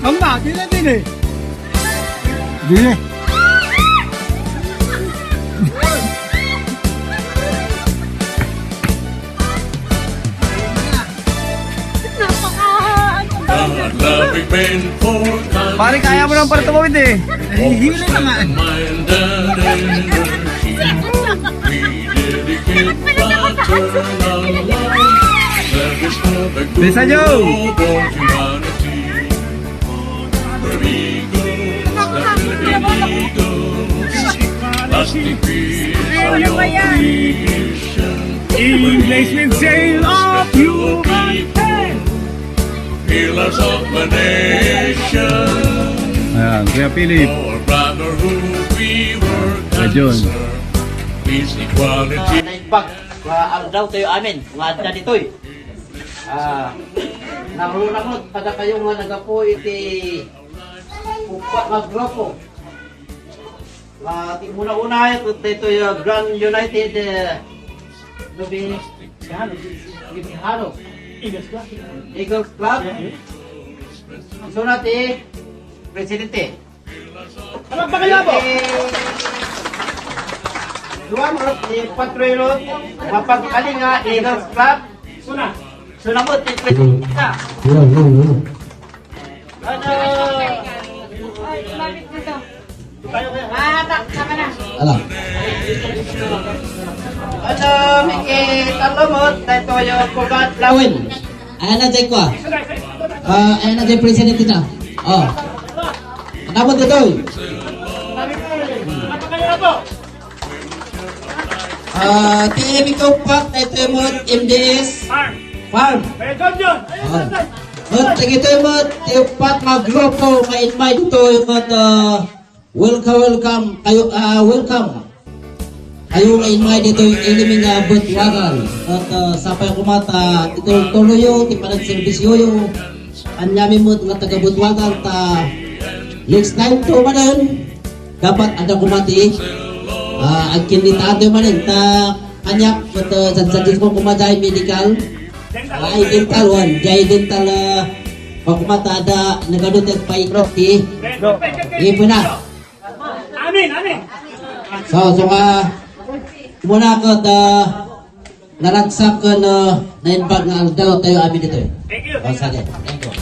Tama, di na din eh. Di na. Pare, kaya mo lang para tumawid eh. Hihili na nga. Bisa Joe! English will sail off you. Pillars of a nation. Ayan, Kuya Philip. For brotherhood we work and John. serve. Peace, equality. Naimbag, ang daw tayo amin, mga adda dito'y. Narunamot, kada kayo nga nagapo iti upat nga grupo. Muna-una ito yung Grand United Lubihano. Eagles Club. So natin, Presidente. Ano ba kaya po? Luan mo, Patrolot, mapagkalinga, Eagles Club. Sunamot, Presidente. Ano? Ay, lumapit dito. Tama na. Alam. Ano, Miki, talumot, ito yung Kugat Lawin. Ayan na, Jay ko ah. Ayan na, Jay Presidente na. Oh. Anamot dito. TM ikaw pak, ito yung mga MDS. Farm. Ito yung mga tiupat mga grupo, ma-invite ito yung mga welcome. Welcome. Kayo na-invite dito yung iliming butwagan. At sapay kumata, ito yung tuloyo, tipanag-servisyo yung anyami mo nga taga-butwagan ta next time to manan dapat ada kumati ang kinlitaan to manan ta kanyak at sansagis mo kumaday medical ay dental one jay dental pagkumata ada nagadot at paikot ipo na Amin. so muna ko naragsak ko na nainbag na ang daw tayo amin dito eh. Thank you. Sige, thank you.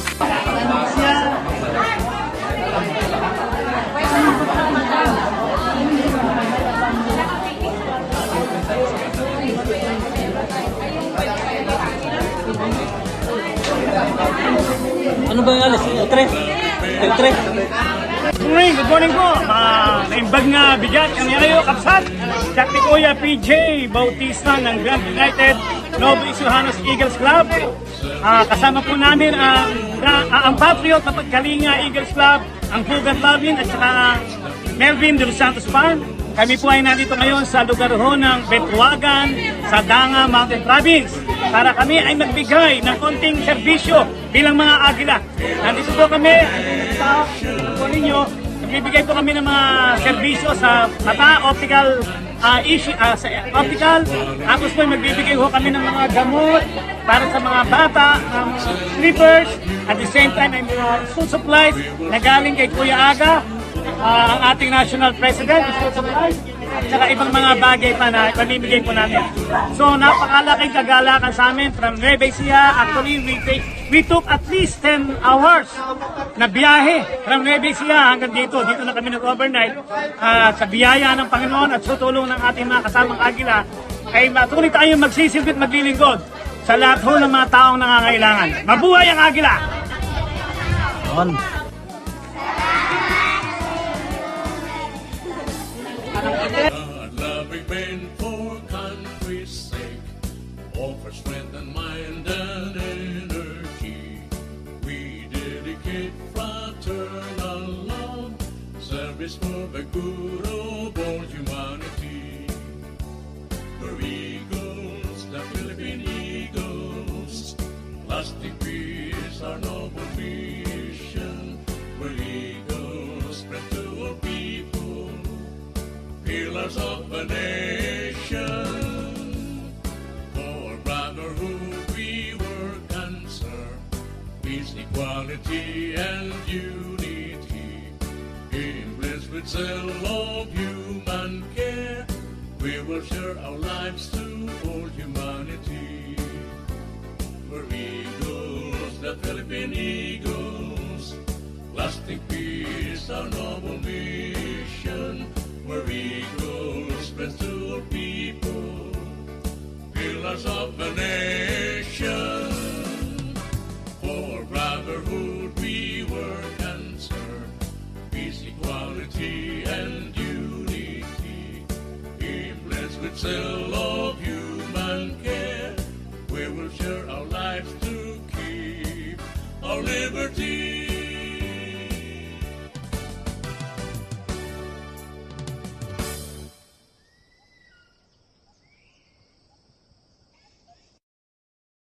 Ano ba yung alis? Tre. Good morning po. Naimbag nga bigat ang yayo kapsat. Dati Kuya PJ Bautista ng Grand United Novo Isuhanos Eagles Club. Kasama po namin ang Patriot na Pagkalinga Eagles Club, ang Pugat Lavin at saka Melvin de los Santos Farm. Kami po ay nandito ngayon sa lugar ho ng Betwagan sa Danga Mountain Province para kami ay magbigay ng konting serbisyo bilang mga agila. Nandito po kami sa po ninyo, nagbibigay po kami ng mga serbisyo sa mata, optical sa optical. Tapos po magbibigay ho kami ng mga gamot para sa mga bata, slippers. At the same time, ay mga food supplies na galing kay Kuya Aga, ang ating national president, food supplies, at saka ibang mga bagay pa na pamimigay po namin. So napakalaking kagalakan sa amin from Nueva Ecija. Actually, we took at least 10 hours na biyahe from Nueva Ecija hanggang dito. Dito na kami nag-overnight. Sa biyaya ng Panginoon at sa tulong ng ating mga kasamang agila, ay matuloy tayong magsisilbit maglilingkod sa lahat ho ng mga taong nangangailangan. Mabuhay ang agila! Loving men for country's sake, all for strength and mind and energy. We dedicate fraternal love, service for the good of all humanity. We're eagles, the Philippine Eagles, lasting peace, our noble mission. We're eagles, spread to our people, pillars of a nation. For brotherhood we work and serve, peace, equality. equality and unity. Blessed with zeal of human care, we will share our lives to all humanity. We're eagles, the Philippine Eagles, lasting peace, our noble mission. We're eagles, friends to all people, pillars of the nation. For brotherhood we work and serve, peace, equality, and unity. Blessed with zeal of human care, we will share our lives to keep our liberty.